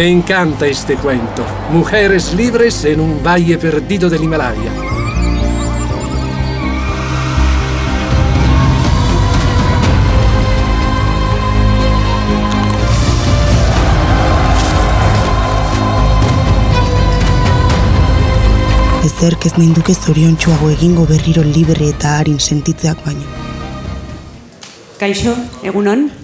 Me encanta este cuento. Mujeres libres en un valle perdido del Himalaya. Ezerk ez ninduke zoriontsuago egingo berriro libre eta arin sentitzeak baino. Kaixo, egunon.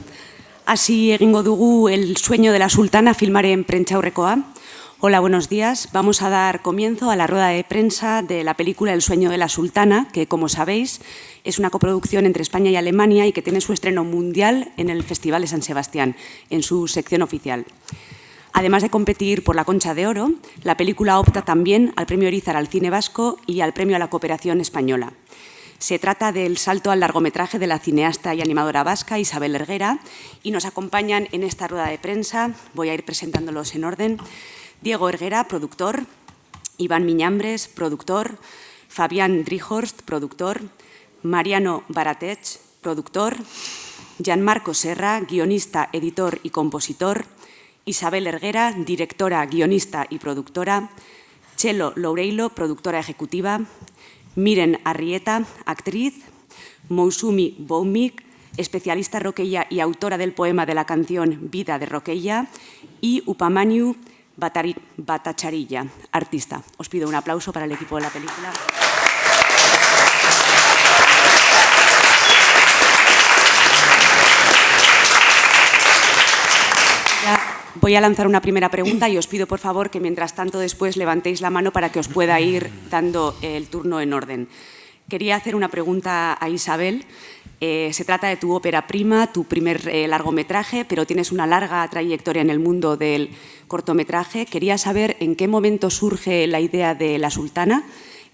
Así egingo dugu El sueño de la sultana filmaren prentsaurrekoa. Hola, buenos días. Vamos a dar comienzo a la rueda de prensa de la película El sueño de la sultana, que, como sabéis, es una coproducción entre España y Alemania y que tiene su estreno mundial en el Festival de San Sebastián, en su sección oficial. Además de competir por la Concha de Oro, la película opta también al Premio Irizar al cine vasco y al Premio a la Cooperación Española. Se trata del salto al largometraje de la cineasta y animadora vasca Isabel Erguera y nos acompañan en esta rueda de prensa, voy a ir presentándolos en orden, Diego Erguera, productor, Iván Miñambres, productor, Fabián Drijorst, productor, Mariano Baratech, productor, Gianmarco Serra, guionista, editor y compositor, Isabel Erguera, directora, guionista y productora, Chelo Loureilo, productora ejecutiva, Miren Arrieta, actriz, Mousumi Boumik, especialista roqueya y autora del poema de la canción Vida de Roqueya, y Upamaniu Bhattacharya, artista. Os pido un aplauso para el equipo de la película. Voy a lanzar una primera pregunta y os pido, por favor, que mientras tanto después levantéis la mano para que os pueda ir dando el turno en orden. Quería hacer una pregunta a Isabel. Se trata de tu ópera prima, tu primer largometraje, pero tienes una larga trayectoria en el mundo del cortometraje. Quería saber en qué momento surge la idea de La Sultana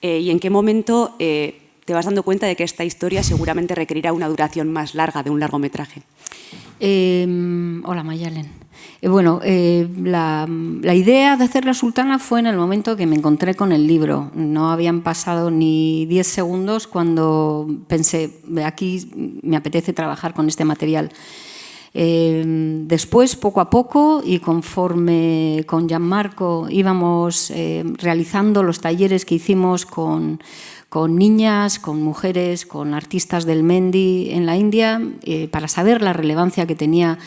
y en qué momento te vas dando cuenta de que esta historia seguramente requerirá una duración más larga de un largometraje. Hola, Mayalen. La idea de hacer La Sultana fue en el momento que me encontré con el libro. No habían pasado ni 10 segundos cuando pensé, aquí me apetece trabajar con este material. Después, poco a poco, y conforme con Gianmarco íbamos realizando los talleres que hicimos con niñas, con mujeres, con artistas del Mendi en la India, para saber la relevancia que tenía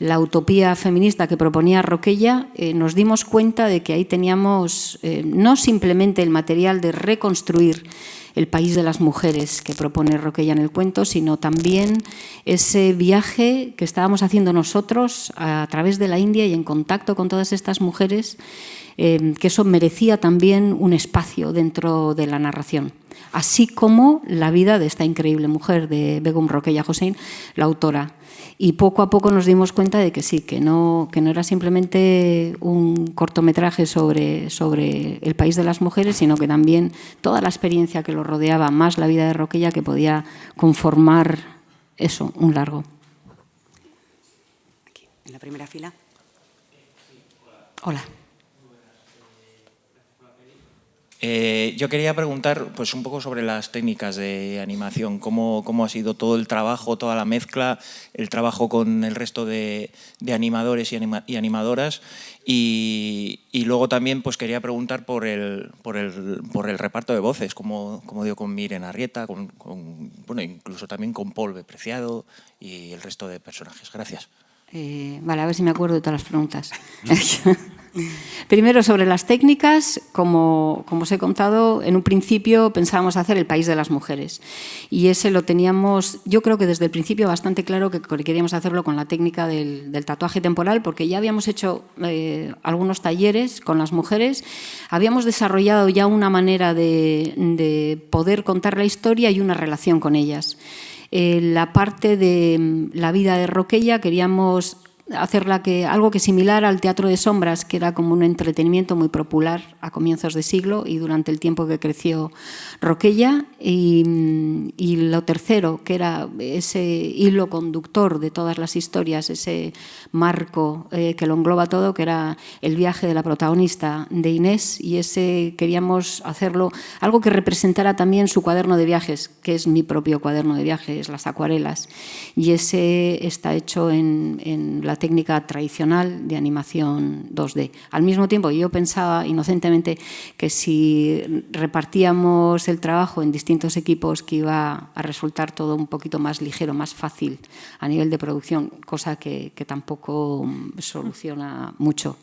la utopía feminista que proponía Roqueya, nos dimos cuenta de que ahí teníamos no simplemente el material de reconstruir el país de las mujeres que propone Roqueya en el cuento, sino también ese viaje que estábamos haciendo nosotros a través de la India y en contacto con todas estas mujeres, que eso merecía también un espacio dentro de la narración. Así como la vida de esta increíble mujer, de Begum Roqueya Hossein, la autora. Y poco a poco nos dimos cuenta de que sí, que no era simplemente un cortometraje sobre el país de las mujeres, sino que también toda la experiencia que lo rodeaba, más la vida de Roqueya, que podía conformar eso, un largo. Aquí, en la primera fila. Hola. Yo quería preguntar pues, un poco sobre las técnicas de animación, cómo ha sido todo el trabajo, toda la mezcla, el trabajo con el resto de animadores y animadoras y luego también pues, quería preguntar por el reparto de voces, como digo, con Miren Arrieta, bueno, incluso también con Paul Preciado y el resto de personajes. Gracias. Vale, a ver si me acuerdo de todas las preguntas. Primero, sobre las técnicas, como os he contado, en un principio pensábamos hacer El país de las mujeres y ese lo teníamos, yo creo que desde el principio bastante claro que queríamos hacerlo con la técnica del tatuaje temporal, porque ya habíamos hecho algunos talleres con las mujeres, habíamos desarrollado ya una manera de poder contar la historia y una relación con ellas. La parte de la vida de Roqueya queríamos hacerla algo que similar al teatro de sombras, que era como un entretenimiento muy popular a comienzos de siglo y durante el tiempo que creció Roqueya. Y lo tercero, que era ese hilo conductor de todas las historias, ese marco que lo engloba todo, que era el viaje de la protagonista, de Inés, y ese queríamos hacerlo algo que representara también su cuaderno de viajes, que es mi propio cuaderno de viajes, las acuarelas, y ese está hecho en la la técnica tradicional de animación 2D. Al mismo tiempo, yo pensaba inocentemente que si repartíamos el trabajo en distintos equipos que iba a resultar todo un poquito más ligero, más fácil a nivel de producción, cosa que tampoco soluciona mucho.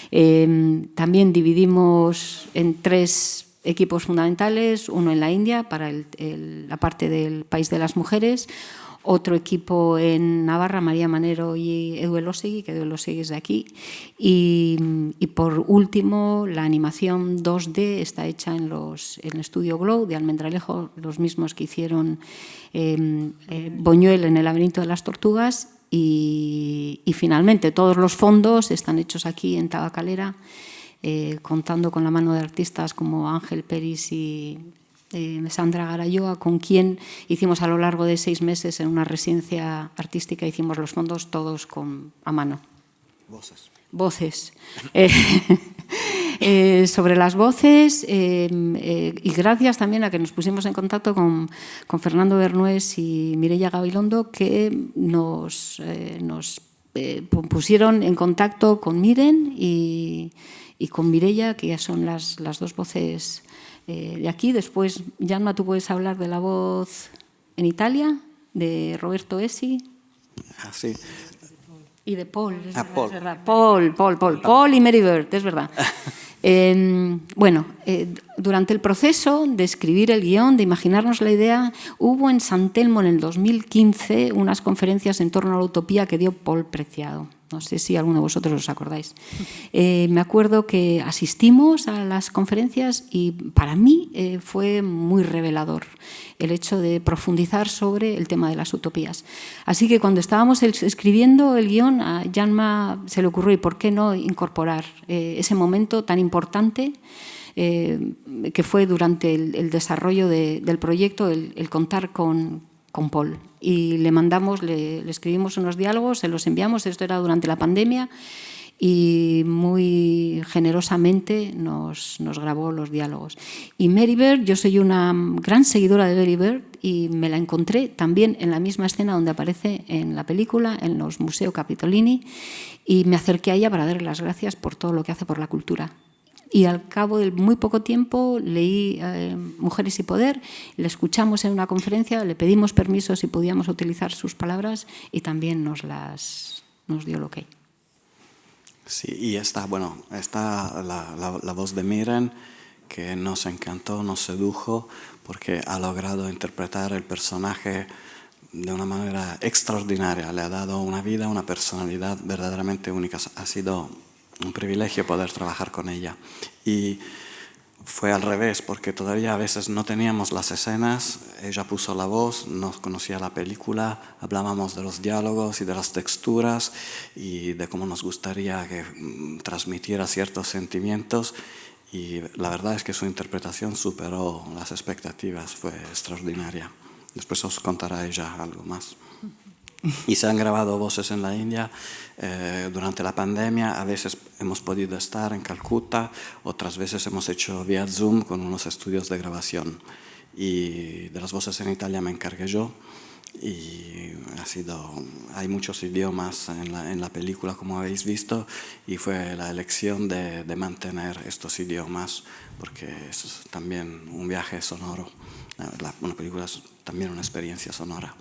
También dividimos en 3 equipos fundamentales, uno en la India para la parte del País de las Mujeres, otro equipo en Navarra, María Manero y Edu Elósegui, que Edu Elósegui es de aquí, y por último la animación 2D está hecha en el estudio Glow de Almendralejo, los mismos que hicieron Buñuel en El laberinto de las tortugas, y finalmente todos los fondos están hechos aquí en Tabacalera, contando con la mano de artistas como Ángel Peris y Sandra Garayoa, con quien hicimos a lo largo de 6 meses en una residencia artística, hicimos los fondos todos a mano. Voces. Sobre las voces, y gracias también a que nos pusimos en contacto con Fernando Bernués y Mireia Gabilondo, que nos pusieron en contacto con Miren y con Mireia, que ya son las 2 voces de aquí. Después, Yanma, tú puedes hablar de la voz en Italia, de Roberto Essi. Sí. Y de Paul, es Paul. verdad. Paul y Mary Bird, es verdad. Durante el proceso de escribir el guión, de imaginarnos la idea, hubo en San Telmo en el 2015 unas conferencias en torno a la utopía que dio Paul Preciado. No sé si alguno de vosotros os acordáis. Me acuerdo que asistimos a las conferencias y para mí fue muy revelador el hecho de profundizar sobre el tema de las utopías. Así que cuando estábamos escribiendo el guión, a Yanma se le ocurrió, ¿y por qué no incorporar ese momento tan importante que fue durante el desarrollo del proyecto, el contar con Paul? Y le escribimos unos diálogos, se los enviamos, esto era durante la pandemia, y muy generosamente nos grabó los diálogos. Y Mary Bird, yo soy una gran seguidora de Mary Bird y me la encontré también en la misma escena donde aparece en la película, en los Museo Capitolini, y me acerqué a ella para darle las gracias por todo lo que hace por la cultura. Y al cabo de muy poco tiempo leí Mujeres y Poder, le escuchamos en una conferencia, le pedimos permiso si podíamos utilizar sus palabras y también nos dio el ok. Sí, y está la voz de Miren, que nos encantó, nos sedujo, porque ha logrado interpretar el personaje de una manera extraordinaria. Le ha dado una vida, una personalidad verdaderamente única. Ha sido un privilegio poder trabajar con ella. Y fue al revés, porque todavía a veces no teníamos las escenas, ella puso la voz, no conocía la película, hablábamos de los diálogos y de las texturas y de cómo nos gustaría que transmitiera ciertos sentimientos, y la verdad es que su interpretación superó las expectativas, fue extraordinaria. Después os contará ella algo más. Y se han grabado voces en la India durante la pandemia. A veces hemos podido estar en Calcuta, otras veces hemos hecho vía Zoom con unos estudios de grabación. Y de las voces en Italia me encargué yo. Y hay muchos idiomas en la película, como habéis visto, y fue la elección de mantener estos idiomas, porque es también un viaje sonoro. Una película es también una experiencia sonora.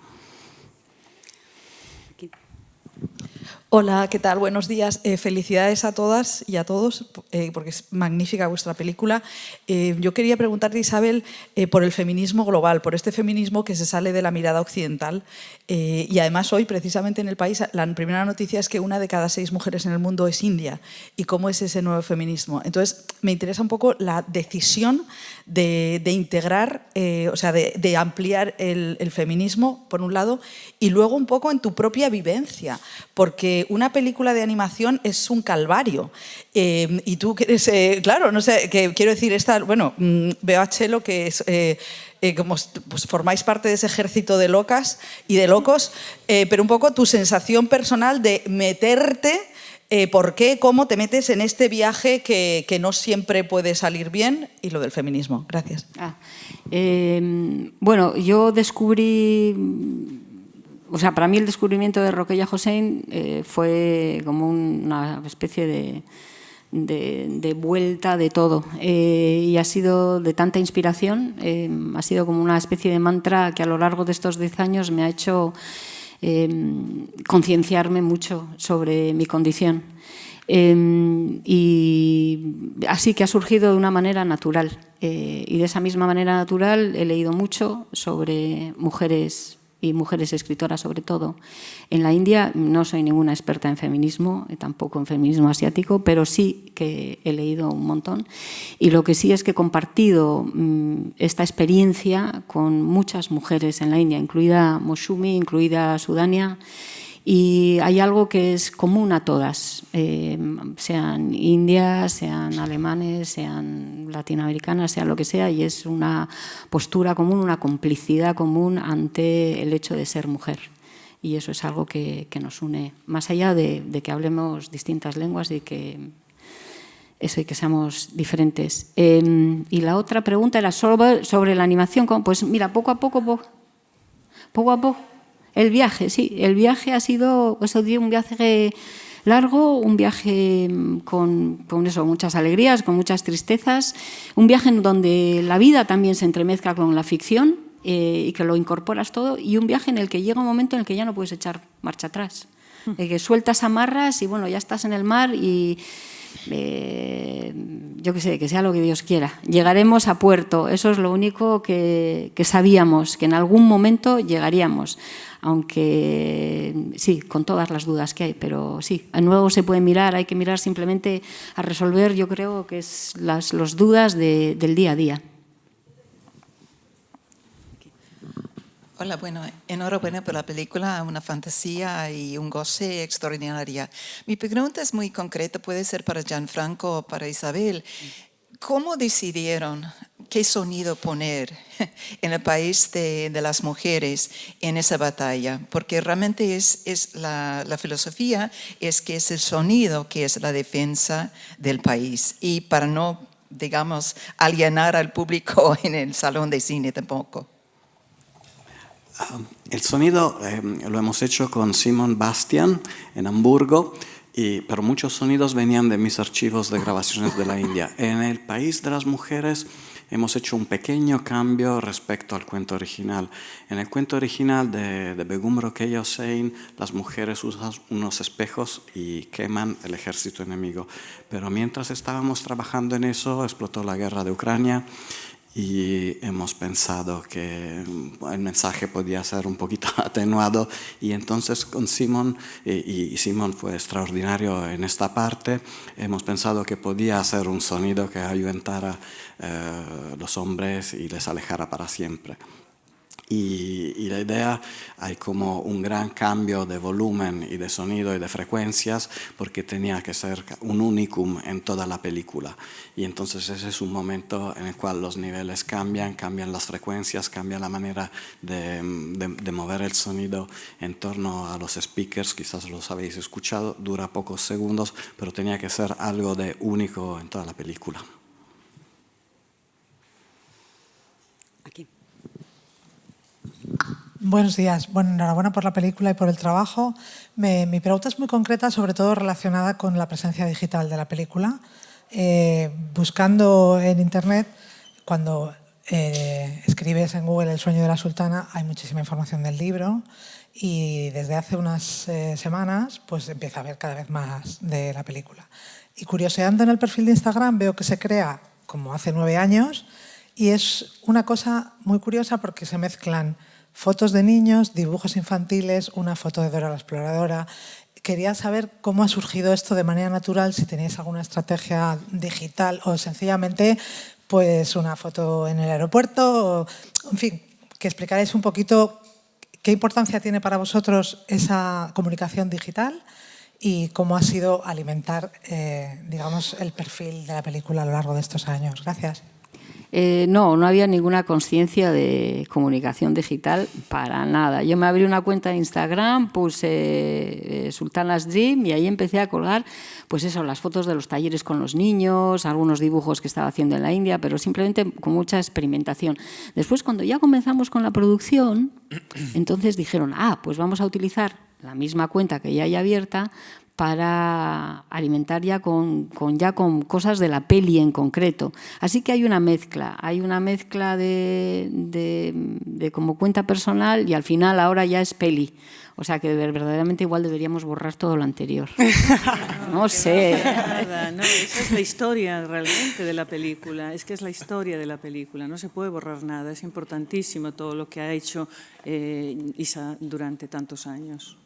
Hola, ¿qué tal? Buenos días. Felicidades a todas y a todos, porque es magnífica vuestra película. Yo quería preguntarte, Isabel, por el feminismo global, por este feminismo que se sale de la mirada occidental. Y además hoy, precisamente en El País, la primera noticia es que 1 de cada 6 mujeres en el mundo es india. ¿Y cómo es ese nuevo feminismo? Entonces, me interesa un poco la decisión de integrar, o sea, de ampliar el feminismo, por un lado, y luego un poco en tu propia vivencia, porque una película de animación es un calvario. Y tú que eres, claro, no sé, que quiero decir, veo a Chelo que es... como pues formáis parte de ese ejército de locas y de locos, pero un poco tu sensación personal de meterte, por qué, cómo te metes en este viaje que no siempre puede salir bien, y lo del feminismo. Gracias. Bueno, yo descubrí O sea, para mí el descubrimiento de Rokeya Hossein fue como una especie de vuelta de todo, y ha sido de tanta inspiración, ha sido como una especie de mantra que a lo largo de estos 10 años me ha hecho concienciarme mucho sobre mi condición. Y así que ha surgido de una manera natural, y de esa misma manera natural he leído mucho sobre mujeres y mujeres escritoras sobre todo. En la India no soy ninguna experta en feminismo, tampoco en feminismo asiático, pero sí que he leído un montón, y lo que sí es que he compartido esta experiencia con muchas mujeres en la India, incluida Moushumi, incluida Sudania. Y hay algo que es común a todas, sean indias, sean alemanes, sean latinoamericanas, sea lo que sea, y es una postura común, una complicidad común ante el hecho de ser mujer. Y eso es algo que nos une, más allá de que hablemos distintas lenguas y que eso, y que seamos diferentes. Y la otra pregunta era sobre la animación. Pues mira, poco a poco. El viaje, sí, el viaje ha sido un viaje largo, un viaje con eso, muchas alegrías, con muchas tristezas, un viaje en donde la vida también se entremezcla con la ficción y que lo incorporas todo, y un viaje en el que llega un momento en el que ya no puedes echar marcha atrás, que sueltas amarras y bueno, ya estás en el mar y yo qué sé, que sea lo que Dios quiera. Llegaremos a puerto, eso es lo único que sabíamos, que en algún momento llegaríamos, aunque sí, con todas las dudas que hay, pero sí, a nuevo se puede mirar, hay que mirar simplemente a resolver, yo creo que es las dudas del día a día. Hola, bueno, enhorabuena por la película, una fantasía y un goce extraordinaria. Mi pregunta es muy concreta, puede ser para Gianfranco o para Isabel. ¿Cómo decidieron qué sonido poner en el país de las mujeres en esa batalla? Porque realmente es la filosofía es que es el sonido que es la defensa del país, y para no, digamos, alienar al público en el salón de cine tampoco. El sonido lo hemos hecho con Simon Bastian en Hamburgo, pero muchos sonidos venían de mis archivos de grabaciones de la India. En el país de las mujeres hemos hecho un pequeño cambio respecto al cuento original. En el cuento original de Begum Rokeya Hossein, las mujeres usan unos espejos y queman el ejército enemigo. Pero mientras estábamos trabajando en eso, explotó la guerra de Ucrania, y hemos pensado que el mensaje podía ser un poquito atenuado, y entonces con Simon, y Simon fue extraordinario en esta parte, hemos pensado que podía ser un sonido que ayudara a los hombres y les alejara para siempre. Y la idea, hay como un gran cambio de volumen y de sonido y de frecuencias, porque tenía que ser un unicum en toda la película. Y entonces ese es un momento en el cual los niveles cambian las frecuencias, cambia la manera de mover el sonido en torno a los speakers. Quizás los habéis escuchado, dura pocos segundos, pero tenía que ser algo de único en toda la película. Aquí. Buenos días. Bueno, enhorabuena por la película y por el trabajo. Mi pregunta es muy concreta, sobre todo relacionada con la presencia digital de la película. Buscando en Internet, cuando escribes en Google El sueño de la sultana, hay muchísima información del libro, y desde hace unas semanas pues empieza a haber cada vez más de la película. Y curioseando en el perfil de Instagram veo que se crea como hace 9 años, y es una cosa muy curiosa porque se mezclan fotos de niños, dibujos infantiles, una foto de Dora la Exploradora. Quería saber cómo ha surgido esto de manera natural, si tenéis alguna estrategia digital o sencillamente pues una foto en el aeropuerto, o, en fin, que explicarais un poquito qué importancia tiene para vosotros esa comunicación digital y cómo ha sido alimentar, digamos, el perfil de la película a lo largo de estos años. Gracias. No, no había ninguna conciencia de comunicación digital para nada. Yo me abrí una cuenta de Instagram, puse Sultana's Dream y ahí empecé a colgar, pues eso, las fotos de los talleres con los niños, algunos dibujos que estaba haciendo en la India, pero simplemente con mucha experimentación. Después, cuando ya comenzamos con la producción, entonces dijeron, pues vamos a utilizar la misma cuenta que ya hay abierta para alimentar ya con cosas de la peli en concreto. Así que hay una mezcla de como cuenta personal y al final ahora ya es peli. O sea que verdaderamente igual deberíamos borrar todo lo anterior. No sé. Nada, no, esa es la historia realmente de la película. Es que es la historia de la película. No se puede borrar nada. Es importantísimo todo lo que ha hecho Isa durante tantos años.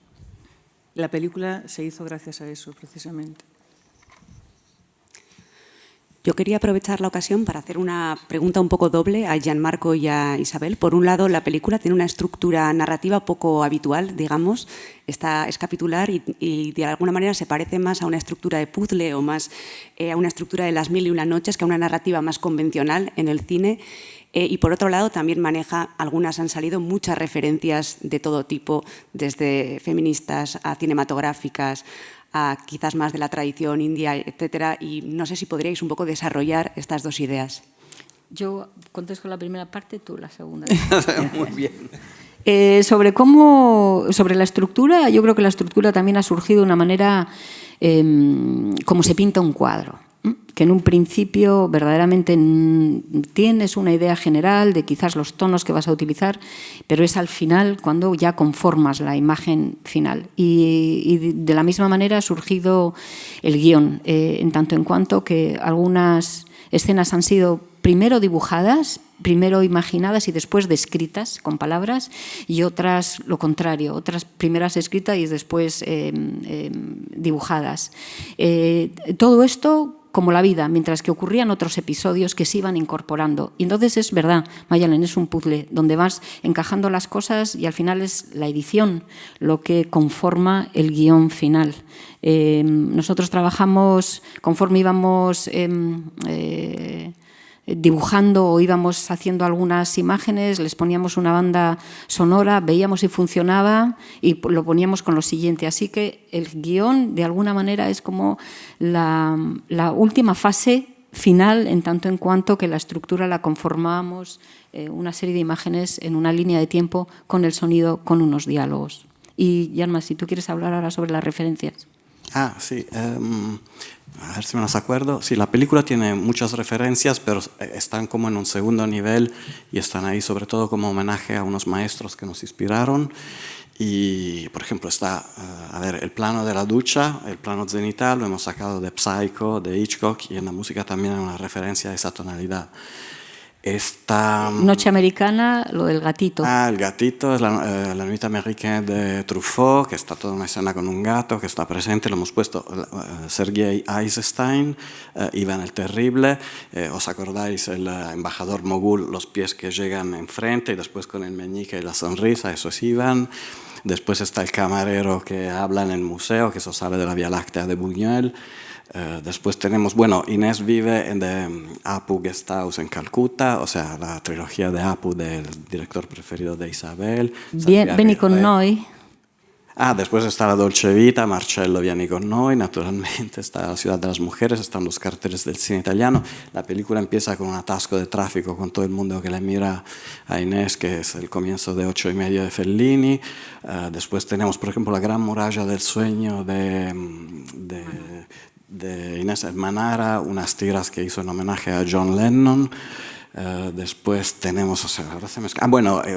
La película se hizo gracias a eso, precisamente. Yo quería aprovechar la ocasión para hacer una pregunta un poco doble a Gianmarco y a Isabel. Por un lado, la película tiene una estructura narrativa poco habitual, digamos. Es capitular y de alguna manera se parece más a una estructura de puzzle o más a una estructura de Las mil y una noches que a una narrativa más convencional en el cine. Y por otro lado, también maneja, algunas han salido, muchas referencias de todo tipo, desde feministas a cinematográficas, a quizás más de la tradición india, etcétera. Y no sé si podríais un poco desarrollar estas dos ideas. Yo contesto la primera parte, tú la segunda. Muy bien. Sobre la estructura, yo creo que la estructura también ha surgido de una manera como se pinta un cuadro. Que en un principio verdaderamente tienes una idea general de quizás los tonos que vas a utilizar, pero es al final cuando ya conformas la imagen final. Y de la misma manera ha surgido el guión, en tanto en cuanto que algunas escenas han sido primero dibujadas, primero imaginadas y después descritas con palabras, y otras lo contrario, otras primeras escritas y después dibujadas. Todo esto como la vida, mientras que ocurrían otros episodios que se iban incorporando. Y entonces es verdad, Mayalen, es un puzzle donde vas encajando las cosas y al final es la edición lo que conforma el guión final. Nosotros trabajamos conforme íbamos dibujando o íbamos haciendo algunas imágenes, les poníamos una banda sonora, veíamos si funcionaba y lo poníamos con lo siguiente. Así que el guión, de alguna manera, es como la última fase final, en tanto en cuanto que la estructura la conformábamos una serie de imágenes en una línea de tiempo con el sonido, con unos diálogos. Y, Yanma, si tú quieres hablar ahora sobre las referencias. Sí. A ver si me las acuerdo. Sí, la película tiene muchas referencias, pero están como en un segundo nivel y están ahí sobre todo como homenaje a unos maestros que nos inspiraron. Y, por ejemplo, está, el plano de la ducha, el plano zenital, lo hemos sacado de Psycho, de Hitchcock, y en la música también hay una referencia a esa tonalidad. Noche americana, lo del gatito. El gatito es la Nuit américaine de Truffaut, que está toda una escena con un gato que está presente. Lo hemos puesto Sergei Eisenstein, Iván el Terrible. ¿Os acordáis? El embajador mogul, los pies que llegan enfrente y después con el meñique y la sonrisa, eso es Iván. Después está el camarero que habla en el museo, que eso sale de la Vía Láctea de Buñuel. Después tenemos, Inés vive en Apu Guesthouse en Calcuta, o sea, la trilogía de Apu del director preferido de Isabel. Vieni con noi. Después está la Dolce Vita, Marcello Vieni con noi, naturalmente está la Ciudad de las Mujeres, están los carteles del cine italiano. La película empieza con un atasco de tráfico con todo el mundo que le mira a Inés, que es el comienzo de 8:30 de Fellini. Después tenemos, por ejemplo, la Gran Muralla del Sueño de Inés Manara, unas tiras que hizo en homenaje a John Lennon. Después tenemos,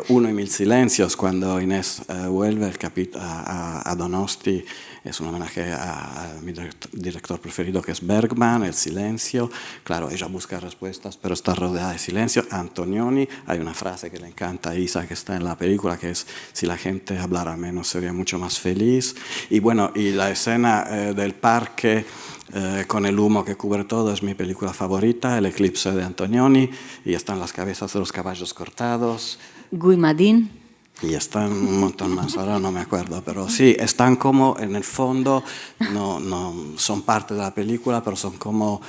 Uno y Mil Silencios, cuando Inés vuelve a Donosti, es un homenaje a mi director preferido, que es Bergman, El Silencio. Claro, ella busca respuestas, pero está rodeada de silencio. Antonioni, hay una frase que le encanta a Isa, que está en la película, que es: si la gente hablara menos sería mucho más feliz. Y la escena del parque con el humo que cubre todo es mi película favorita, El Eclipse de Antonioni, y están las cabezas de los caballos cortados. Guy Madin. Y están un montón más, ahora no me acuerdo, pero sí, están como en el fondo, no son parte de la película, pero son como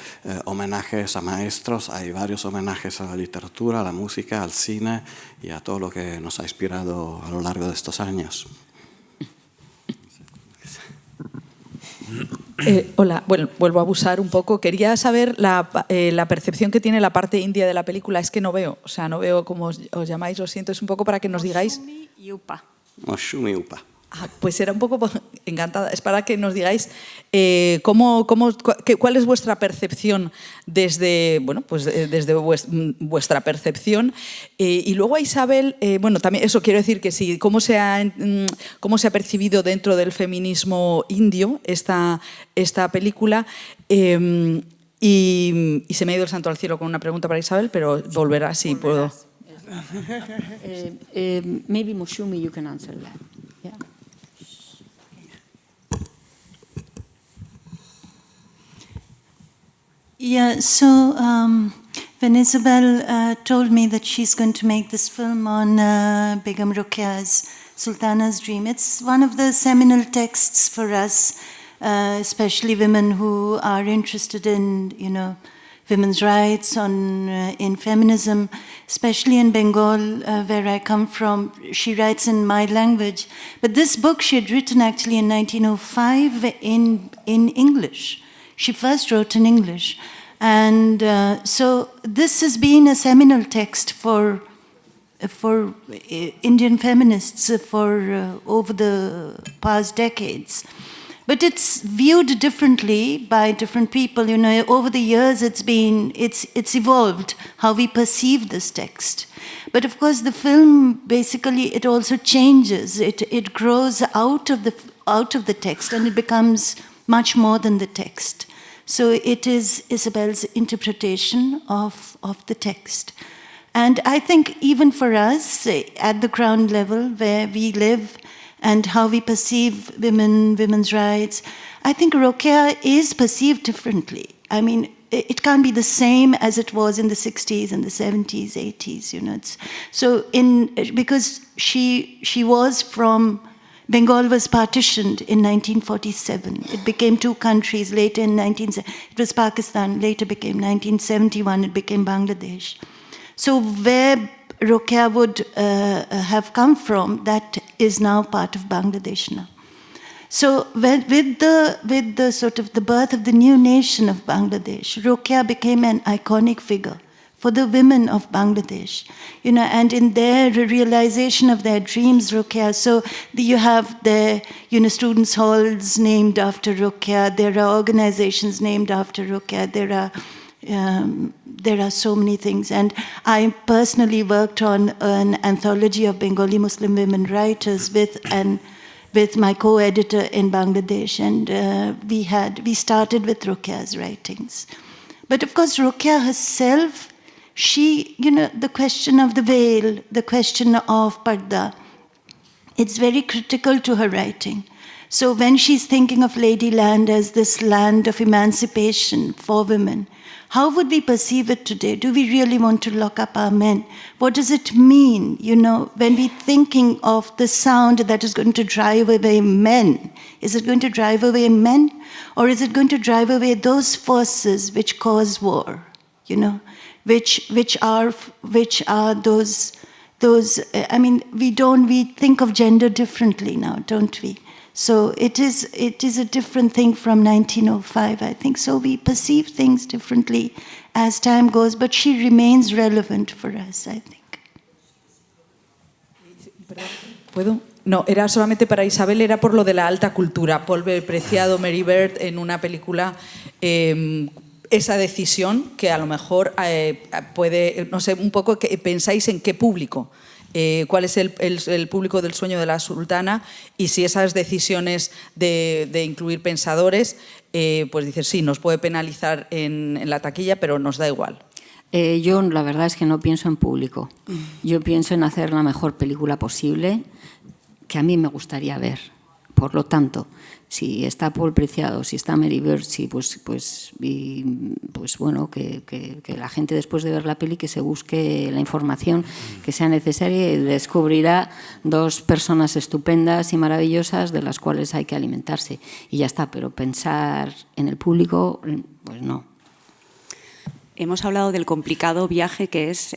homenajes a maestros. Hay varios homenajes a la literatura, a la música, al cine y a todo lo que nos ha inspirado a lo largo de estos años. Hola, bueno, vuelvo a abusar un poco. Quería saber la percepción que tiene la parte india de la película. Es que no veo, o sea, no veo cómo os llamáis, lo siento, es un poco para que nos digáis. Moshumi Upa. Pues era un poco encantada. Es para que nos digáis cuál es vuestra percepción desde, bueno, pues desde vuestra percepción. Y luego a Isabel, bueno, también eso quiero decir que sí, cómo se ha percibido dentro del feminismo indio esta película. Y se me ha ido el santo al cielo con una pregunta para Isabel, pero volverá si puedo. Maybe Moshumi, you can answer that. Yeah. Yeah, so when Isabel told me that she's going to make this film on Begum Ruqaya's Sultana's Dream, it's one of the seminal texts for us, especially women who are interested in, women's rights, in feminism, especially in Bengal, where I come from. She writes in my language. But this book she had written actually in 1905 in English. She first wrote in English. And so this has been a seminal text for Indian feminists for over the past decades. But it's viewed differently by different people. Over the years it's evolved how we perceive this text. But of course the film basically it also changes. It grows out of the text and it becomes much more than the text. So it is Isabel's interpretation of the text. And I think even for us at the ground level where we live and how we perceive women's rights, I think Ruqya is perceived differently. I mean, it can't be the same as it was in the 60s and the 70s, 80s, because she was from, Bengal was partitioned in 1947. It became two countries later in it was Pakistan, later became 1971, it became Bangladesh. So where Ruqya would have come from, that is now part of Bangladesh now. So with the sort of the birth of the new nation of Bangladesh, Ruqya became an iconic figure for the women of Bangladesh, and in their realization of their dreams, Ruqya. So you have the, students' halls named after Ruqya. There are organizations named after Ruqya. There are so many things. And I personally worked on an anthology of Bengali Muslim women writers with my co-editor in Bangladesh. And we started with Ruqya's writings. But of course, Ruqya herself, she, the question of the veil, the question of parda, it's very critical to her writing. So when she's thinking of Ladyland as this land of emancipation for women, how would we perceive it today? Do we really want to lock up our men? What does it mean, when we're thinking of the sound that is going to drive away men? Is it going to drive away men? Or is it going to drive away those forces which cause war, which are those, I mean, we think of gender differently now, don't we? So it is a different thing from 1905, I think. So we perceive things differently as time goes, but she remains relevant for us, I think. ¿Puedo? No, era solamente para Isabel, era por lo de la alta cultura. Paul Preciado, Mary Bird, en una película, esa decisión que a lo mejor puede, no sé, un poco que pensáis en qué público. Cuál es el público del sueño de la sultana y si esas decisiones de incluir pensadores, pues dices, sí, nos puede penalizar en la taquilla, pero nos da igual. Yo la verdad es que no pienso en público. Yo pienso en hacer la mejor película posible que a mí me gustaría ver. Por lo tanto, si está Paul Preciado, si está Mary Bertzi, pues bueno, que la gente después de ver la peli que se busque la información que sea necesaria y descubrirá dos personas estupendas y maravillosas de las cuales hay que alimentarse. Y ya está, pero pensar en el público, pues no. Hemos hablado del complicado viaje que es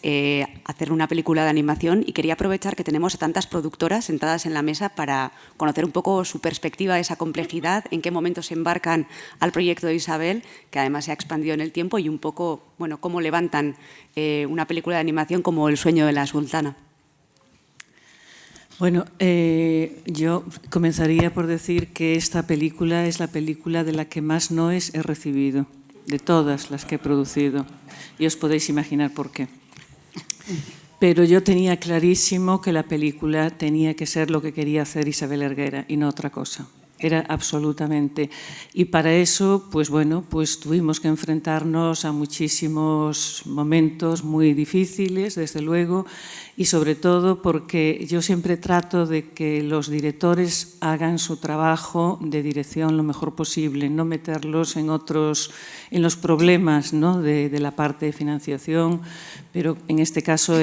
hacer una película de animación y quería aprovechar que tenemos a tantas productoras sentadas en la mesa para conocer un poco su perspectiva de esa complejidad, en qué momento se embarcan al proyecto de Isabel, que además se ha expandido en el tiempo, y un poco, bueno, cómo levantan una película de animación como El sueño de la sultana. Bueno, yo comenzaría por decir que esta película es la película de la que más noes he recibido, de todas las que he producido, y os podéis imaginar por qué. Pero yo tenía clarísimo que la película tenía que ser lo que quería hacer Isabel Erguera y no otra cosa. Era absolutamente. Y para eso, pues bueno, pues tuvimos que enfrentarnos a muchísimos momentos muy difíciles, desde luego, y sobre todo porque yo siempre trato de que los directores hagan su trabajo de dirección lo mejor posible, no meterlos en los problemas, ¿no?, de la parte de financiación, pero en este caso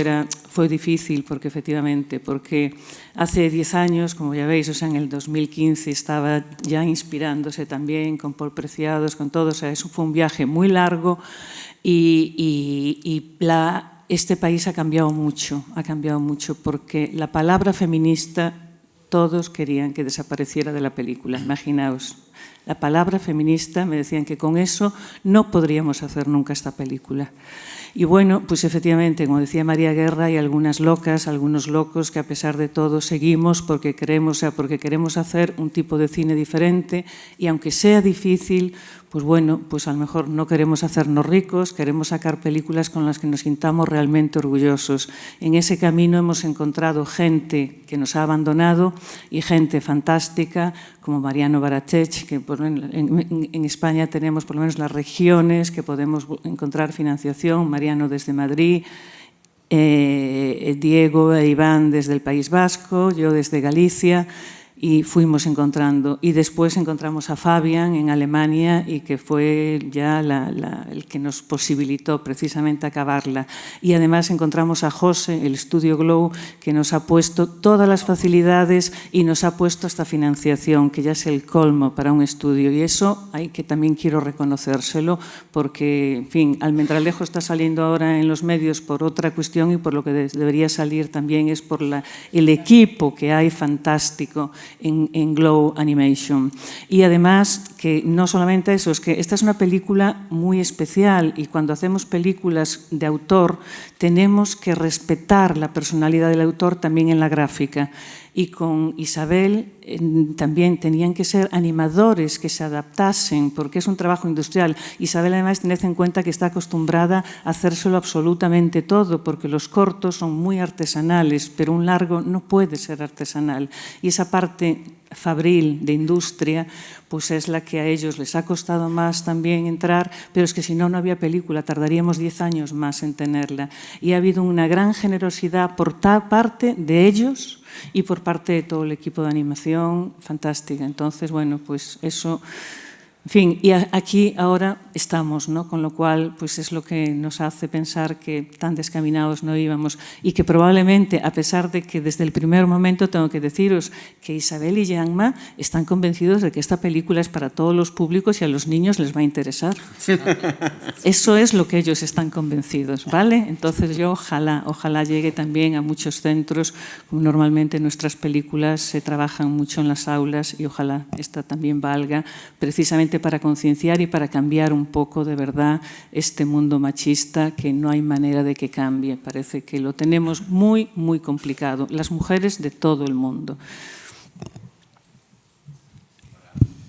fue difícil porque efectivamente, porque hace 10 años, como ya veis, o sea, en el 2015 estaba ya inspirándose también con Paul Preciados, con todo, o sea, eso fue un viaje muy largo y este país ha cambiado mucho porque la palabra feminista todos querían que desapareciera de la película, imaginaos. La palabra feminista, me decían que con eso no podríamos hacer nunca esta película. Y bueno, pues efectivamente, como decía María Guerra, hay algunas locas, algunos locos que a pesar de todo seguimos porque queremos hacer un tipo de cine diferente y aunque sea difícil, pues bueno, pues a lo mejor no queremos hacernos ricos, queremos sacar películas con las que nos sintamos realmente orgullosos. En ese camino hemos encontrado gente que nos ha abandonado y gente fantástica como Mariano Baratech, que en España tenemos por lo menos las regiones que podemos encontrar financiación, Mariano desde Madrid, Diego e Iván desde el País Vasco, yo desde Galicia, y fuimos encontrando. Y después encontramos a Fabian en Alemania y que fue ya el que nos posibilitó precisamente acabarla. Y además encontramos a José, el Estudio Glow, que nos ha puesto todas las facilidades y nos ha puesto hasta financiación, que ya es el colmo para un estudio. Y eso hay que también quiero reconocérselo porque, en fin, Almendralejo está saliendo ahora en los medios por otra cuestión y por lo que debería salir también es por el equipo que hay fantástico en Glow Animation. Y además, que no solamente eso, es que esta es una película muy especial y cuando hacemos películas de autor tenemos que respetar la personalidad del autor también en la gráfica. Y con Isabel también tenían que ser animadores que se adaptasen, porque es un trabajo industrial. Isabel, además, tened en cuenta que está acostumbrada a hacérselo absolutamente todo, porque los cortos son muy artesanales, pero un largo no puede ser artesanal. Y esa parte fabril de industria, pues es la que a ellos les ha costado más también entrar, pero es que si no, no había película, tardaríamos 10 años más en tenerla. Y ha habido una gran generosidad por parte de ellos y por parte de todo el equipo de animación, fantástica. Entonces, bueno, pues eso, en fin, y aquí ahora estamos, ¿no? Con lo cual, pues es lo que nos hace pensar que tan descaminados no íbamos y que probablemente, a pesar de que desde el primer momento tengo que deciros que Isabel y Yanma están convencidos de que esta película es para todos los públicos y a los niños les va a interesar. Eso es lo que ellos están convencidos, ¿vale? Entonces yo ojalá llegue también a muchos centros, como normalmente nuestras películas se trabajan mucho en las aulas y ojalá esta también valga precisamente para concienciar y para cambiar un poco de verdad este mundo machista que no hay manera de que cambie. Parece que lo tenemos muy, muy complicado. Las mujeres de todo el mundo.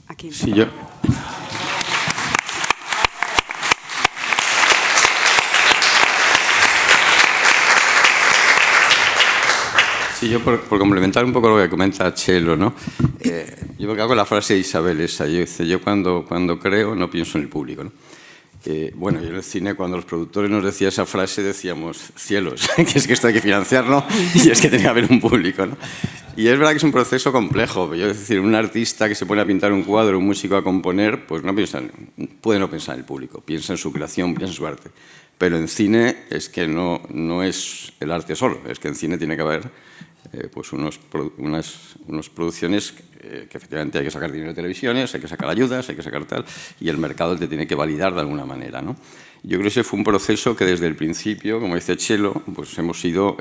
Aquí. Sí, yo. Sí, yo por complementar un poco lo que comenta Chelo, ¿no? Yo me cago en la frase de Isabel esa, yo cuando creo no pienso en el público, ¿no? Bueno, y en el cine, cuando los productores nos decían esa frase, decíamos, cielos, que es que esto hay que financiarlo y es que tenía que haber un público, ¿no? Y es verdad que es un proceso complejo. Es decir, un artista que se pone a pintar un cuadro, un músico a componer, pues no piensa, puede no pensar en el público, piensa en su creación, piensa en su arte. Pero en cine es que no es el arte solo, es que en cine tiene que haber pues unas producciones que efectivamente hay que sacar dinero de televisiones, hay que sacar ayudas, hay que sacar tal, y el mercado te tiene que validar de alguna manera, ¿no? Yo creo que ese fue un proceso que desde el principio, como dice Txelo, pues hemos ido,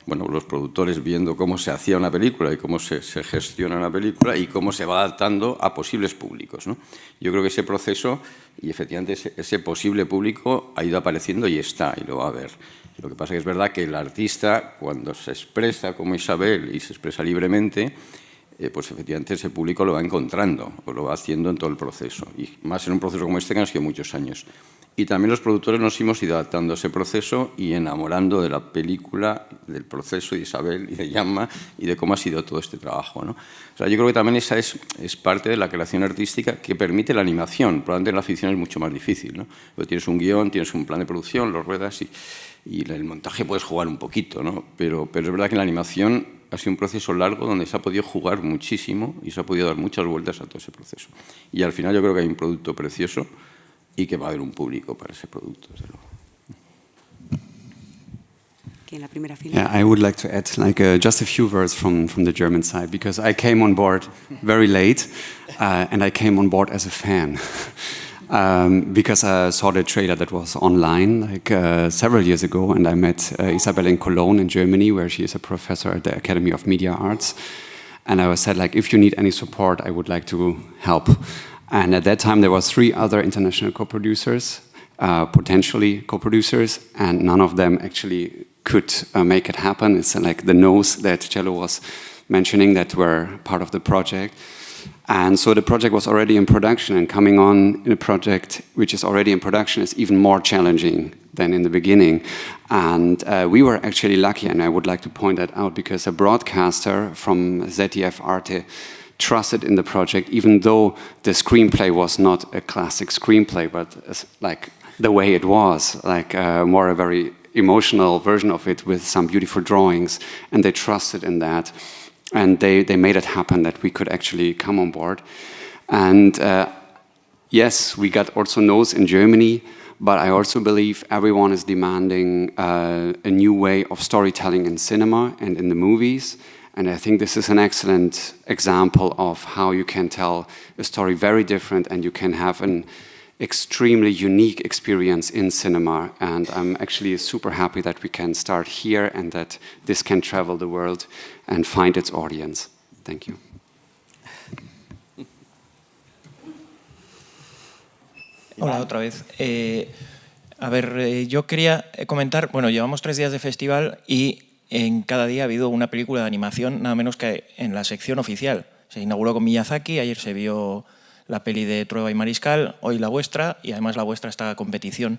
bueno, los productores viendo cómo se hacía una película y cómo se gestiona una película y cómo se va adaptando a posibles públicos, ¿no? Yo creo que ese proceso, y efectivamente ese posible público ha ido apareciendo y está, y lo va a haber. Lo que pasa es que es verdad que el artista, cuando se expresa como Isabel y se expresa libremente, pues efectivamente ese público lo va encontrando o lo va haciendo en todo el proceso. Y más en un proceso como este que han sido muchos años. Y también los productores nos hemos ido adaptando a ese proceso y enamorando de la película, del proceso de Isabel y de Yanma y de cómo ha sido todo este trabajo, ¿no? O sea, yo creo que también esa es parte de la creación artística que permite la animación. Probablemente en la ficción es mucho más difícil, ¿no? Pero tienes un guión, tienes un plan de producción, lo ruedas y en el montaje puedes jugar un poquito, ¿no? Pero es verdad que en la animación ha sido un proceso largo donde se ha podido jugar muchísimo y se ha podido dar muchas vueltas a todo ese proceso. Y al final yo creo que hay un producto precioso y que va a haber un público para ese producto, desde luego. En la primera fila. Yeah, I would like to add just a few words from the German side, because I came on board very late and I came on board as a fan. Because I saw the trailer that was online several years ago, and I met Isabel in Cologne in Germany, where she is a professor at the Academy of Media Arts. And I was said, if you need any support, I would like to help. And at that time, there were 3 other international co-producers, potentially co-producers, and none of them actually could make it happen. It's like the no's that Txelo was mentioning that were part of the project. And so the project was already in production, and coming on in a project which is already in production is even more challenging than in the beginning. And we were actually lucky, and I would like to point that out, because a broadcaster from ZDF Arte trusted in the project, even though the screenplay was not a classic screenplay, but like the way it was, more a very emotional version of it with some beautiful drawings, and they trusted in that. And they made it happen that we could actually come on board. And yes, we got also no's in Germany, but I also believe everyone is demanding a new way of storytelling in cinema and in the movies. And I think this is an excellent example of how you can tell a story very different, and you can have an extremely unique experience in cinema. And I'm actually super happy that we can start here and that this can travel the world and find its audience. Thank you. Hola, otra vez. Yo quería comentar, bueno, llevamos 3 días de festival y en cada día ha habido una película de animación, nada menos que en la sección oficial. Se inauguró con Miyazaki, ayer se vio la peli de Trueba y Mariscal, hoy la vuestra, y además la vuestra está a competición.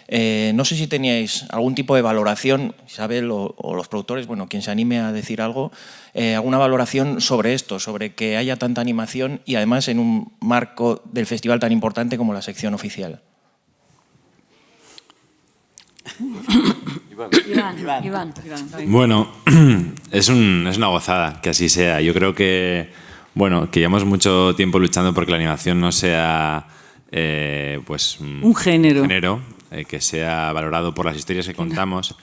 No sé si teníais algún tipo de valoración, Isabel o los productores, bueno, quien se anime a decir algo, alguna valoración sobre esto, sobre que haya tanta animación y además en un marco del festival tan importante como la sección oficial. Iván. Bueno, es una gozada que así sea. Yo creo que llevamos mucho tiempo luchando porque la animación no sea un género que sea valorado por las historias que contamos.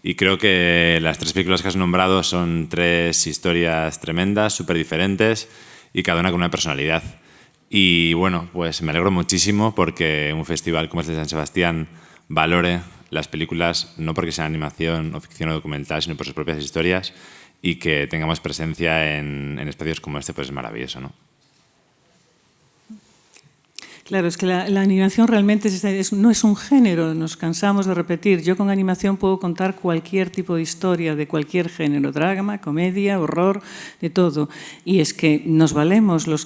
Y creo que las 3 películas que has nombrado son 3 historias tremendas, súper diferentes y cada una con una personalidad. Y bueno, pues me alegro muchísimo porque un festival como este de San Sebastián valore las películas no porque sean animación o ficción o documental, sino por sus propias historias, y que tengamos presencia en espacios como este, pues es maravilloso, ¿no? Claro, es que la animación realmente no es un género, nos cansamos de repetir. Yo con animación puedo contar cualquier tipo de historia, de cualquier género, drama, comedia, horror, de todo. Y es que nos valemos la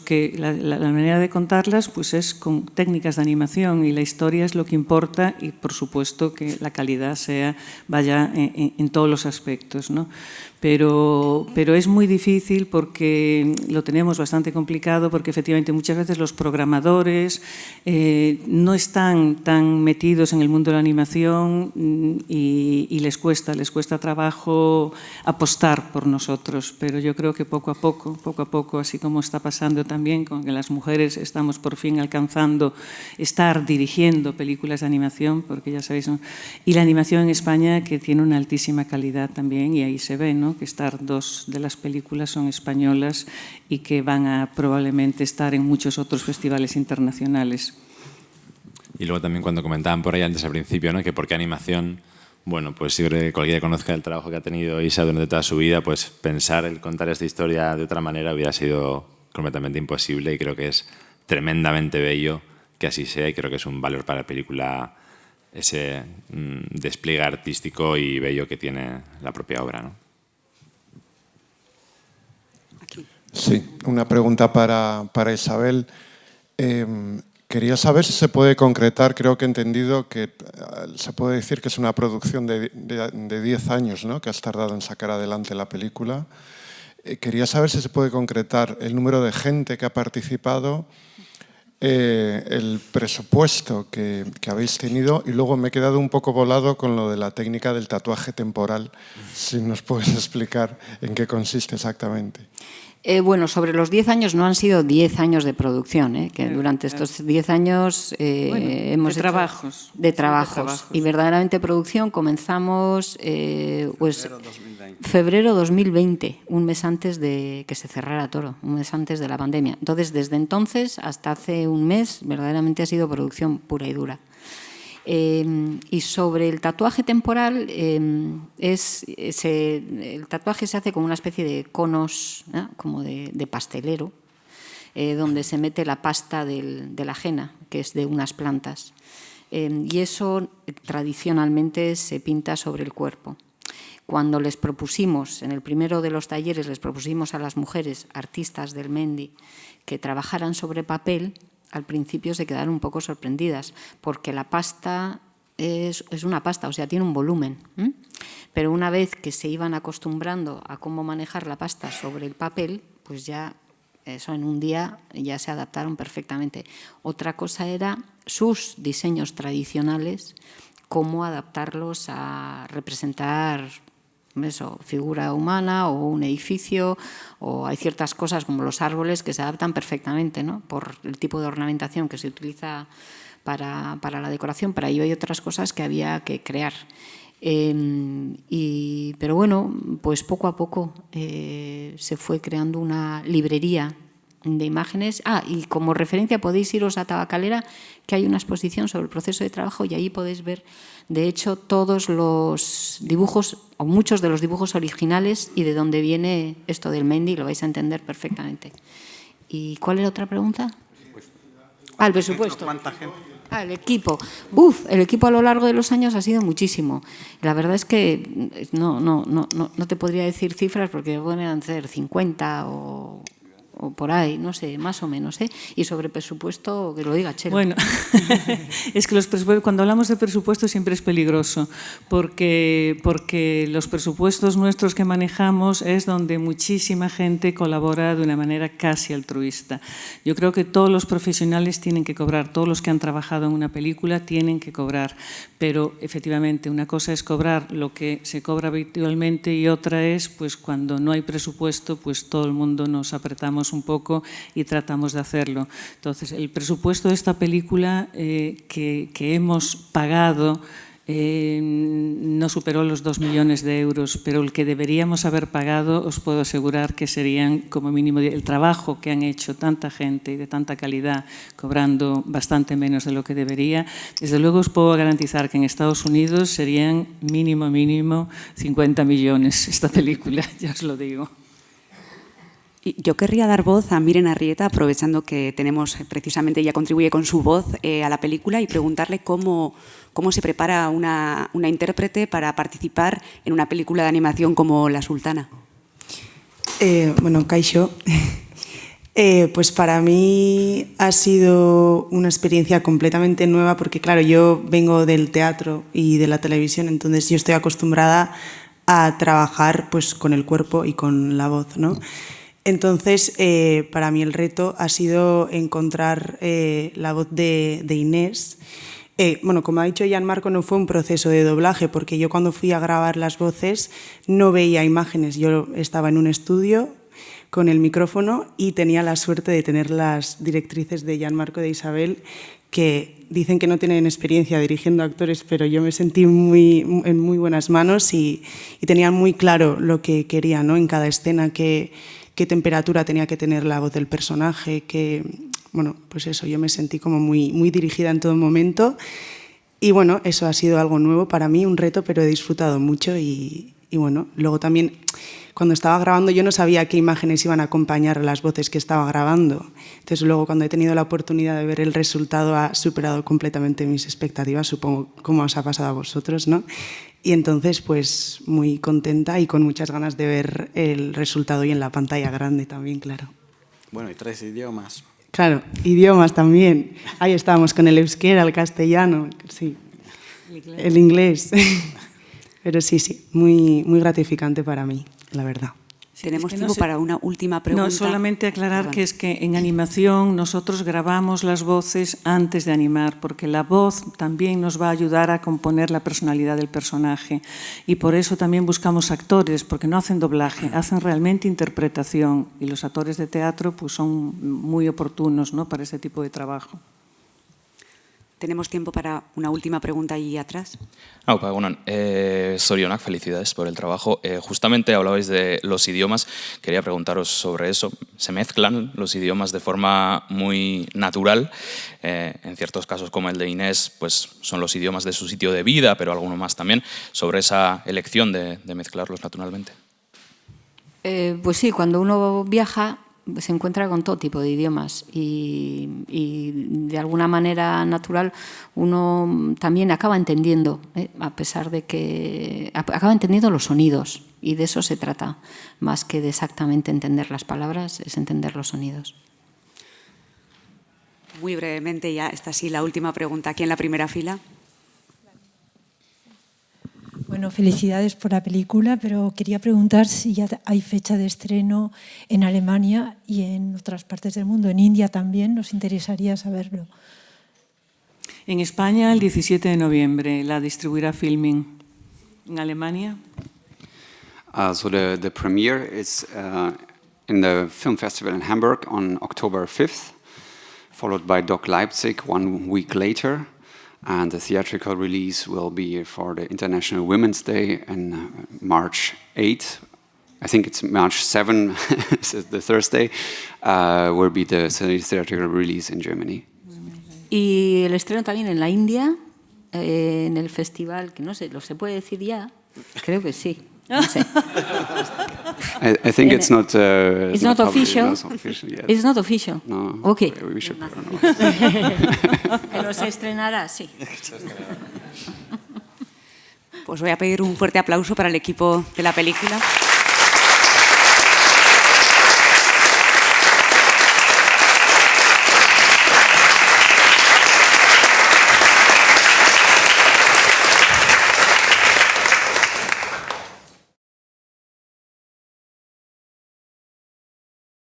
manera de contarlas pues es con técnicas de animación, y la historia es lo que importa, y por supuesto que la calidad vaya en todos los aspectos, ¿no? pero es muy difícil porque lo tenemos bastante complicado, porque efectivamente muchas veces los programadores no están tan metidos en el mundo de la animación y les cuesta trabajo apostar por nosotros, pero yo creo que poco a poco, así como está pasando también con que las mujeres estamos por fin alcanzando estar dirigiendo películas de animación, porque ya sabéis, ¿no? Y la animación en España que tiene una altísima calidad también, y ahí se ve, ¿no?, que 2 de las películas son españolas y que van a probablemente estar en muchos otros festivales internacionales. Y luego también cuando comentaban por ahí antes al principio, ¿no?, que por qué animación, bueno, pues si cualquiera conozca el trabajo que ha tenido Isa durante toda su vida, pues pensar el contar esta historia de otra manera hubiera sido completamente imposible, y creo que es tremendamente bello que así sea, y creo que es un valor para la película ese despliegue artístico y bello que tiene la propia obra, ¿no? Sí, una pregunta para Isabel. Quería saber si se puede concretar, creo que he entendido que se puede decir que es una producción de 10 años, ¿no?, que has tardado en sacar adelante la película. Quería saber si se puede concretar el número de gente que ha participado, el presupuesto que habéis tenido, y luego me he quedado un poco volado con lo de la técnica del tatuaje temporal. Si nos puedes explicar en qué consiste exactamente. Bueno, sobre los 10 años no han sido 10 años de producción, que durante estos 10 años hemos de trabajos. De trabajos. Y verdaderamente producción comenzamos pues, febrero 2020, un mes antes de que se cerrara todo, un mes antes de la pandemia. Entonces, desde entonces hasta hace un mes, verdaderamente ha sido producción pura y dura. Y sobre el tatuaje temporal, el tatuaje se hace como una especie de conos, ¿no?, como de pastelero, donde se mete la pasta de la henna, que es de unas plantas. Y eso tradicionalmente se pinta sobre el cuerpo. Cuando les propusimos, en el primero de los talleres, les propusimos a las mujeres artistas del Mendy que trabajaran sobre papel, al principio se quedaron un poco sorprendidas, porque la pasta es una pasta, o sea, tiene un volumen. Pero una vez que se iban acostumbrando a cómo manejar la pasta sobre el papel, pues ya eso en un día ya se adaptaron perfectamente. Otra cosa era sus diseños tradicionales, cómo adaptarlos a representar eso, figura humana o un edificio, o hay ciertas cosas como los árboles que se adaptan perfectamente, ¿no?, por el tipo de ornamentación que se utiliza para la decoración. Para ello hay otras cosas que había que crear. Pero bueno, pues poco a poco se fue creando una librería de imágenes. Y como referencia podéis iros a Tabacalera, que hay una exposición sobre el proceso de trabajo, y ahí podéis ver, de hecho, todos los dibujos, o muchos de los dibujos originales, y de dónde viene esto del Mendy, lo vais a entender perfectamente. ¿Y cuál era otra pregunta? El presupuesto. ¿Cuánta gente? El equipo. El equipo a lo largo de los años ha sido muchísimo. La verdad es que no te podría decir cifras, porque pueden ser 50 o por ahí, no sé, más o menos. Y sobre presupuesto, que lo diga Chelo. Bueno, es que cuando hablamos de presupuesto siempre es peligroso, porque los presupuestos nuestros que manejamos es donde muchísima gente colabora de una manera casi altruista. Yo creo que todos los profesionales tienen que cobrar, todos los que han trabajado en una película tienen que cobrar, pero efectivamente una cosa es cobrar lo que se cobra habitualmente, y otra es, pues, cuando no hay presupuesto, pues todo el mundo nos apretamos un poco y tratamos de hacerlo. Entonces, el presupuesto de esta película que hemos pagado no superó los 2 millones de euros, pero el que deberíamos haber pagado, os puedo asegurar que serían como mínimo el trabajo que han hecho tanta gente y de tanta calidad, cobrando bastante menos de lo que debería. Desde luego os puedo garantizar que en Estados Unidos serían mínimo 50 millones esta película, ya os lo digo. Yo querría dar voz a Miren Arrieta, aprovechando que tenemos, precisamente ella contribuye con su voz a la película, y preguntarle cómo se prepara una intérprete para participar en una película de animación como La Sultana. Bueno, Kaixo. Pues para mí ha sido una experiencia completamente nueva, porque claro, yo vengo del teatro y de la televisión, entonces yo estoy acostumbrada a trabajar pues, con el cuerpo y con la voz, ¿no? Entonces, para mí el reto ha sido encontrar la voz de Inés. Bueno, como ha dicho Gianmarco, no fue un proceso de doblaje, porque yo cuando fui a grabar las voces no veía imágenes. Yo estaba en un estudio con el micrófono y tenía la suerte de tener las directrices de Gianmarco y de Isabel, que dicen que no tienen experiencia dirigiendo actores, pero yo me sentí en muy buenas manos y tenían muy claro lo que quería, ¿no? En cada escena, qué temperatura tenía que tener la voz del personaje, bueno, pues eso, yo me sentí como muy dirigida en todo momento y bueno, eso ha sido algo nuevo para mí, un reto, pero he disfrutado mucho y bueno, luego también cuando estaba grabando yo no sabía qué imágenes iban a acompañar a las voces que estaba grabando, entonces luego cuando he tenido la oportunidad de ver el resultado ha superado completamente mis expectativas, supongo como os ha pasado a vosotros, ¿no? Y entonces pues muy contenta y con muchas ganas de ver el resultado y en la pantalla grande también, claro. Bueno, y 3 idiomas. Claro, idiomas también. Ahí estábamos con el euskera, el castellano, sí, el inglés. Pero sí, muy gratificante para mí, la verdad. Tenemos tiempo para una última pregunta. No, solamente aclarar que es que en animación nosotros grabamos las voces antes de animar, porque la voz también nos va a ayudar a componer la personalidad del personaje. Y por eso también buscamos actores, porque no hacen doblaje, hacen realmente interpretación. Y los actores de teatro pues, son muy oportunos, ¿no?, para ese tipo de trabajo. Tenemos tiempo para una última pregunta allí atrás. Bueno, Sorionak, felicidades por el trabajo. Justamente hablabais de los idiomas, quería preguntaros sobre eso. ¿Se mezclan los idiomas de forma muy natural? En ciertos casos, como el de Inés, pues son los idiomas de su sitio de vida, pero alguno más también, sobre esa elección de mezclarlos naturalmente. Pues sí, cuando uno viaja se encuentra con todo tipo de idiomas y de alguna manera natural uno también acaba entendiendo, a pesar de que acaba entendiendo los sonidos y de eso se trata, más que de exactamente entender las palabras, es entender los sonidos. Muy brevemente ya, esta sí, la última pregunta aquí en la primera fila. Bueno, felicidades por la película, pero quería preguntar si ya hay fecha de estreno en Alemania y en otras partes del mundo. En India también, nos interesaría saberlo. En España, el 17 de noviembre, la distribuirá Filming. ¿En Alemania? So the premiere is in the film festival in Hamburg on October 5th, followed by Doc Leipzig 1 week later. And the theatrical release will be for the International Women's Day on March 8th. I think it's March 7, the Thursday, will be the theatrical release in Germany. Y el estreno también en la India, en el festival, que no sé, ¿lo se puede decir ya? Creo que sí. No sé. I think it's not. It's not official. It's not official yet. It's not official. No. Okay. We should. Pero se estrenará, sí. Pues voy a pedir un fuerte aplauso para el equipo de la película.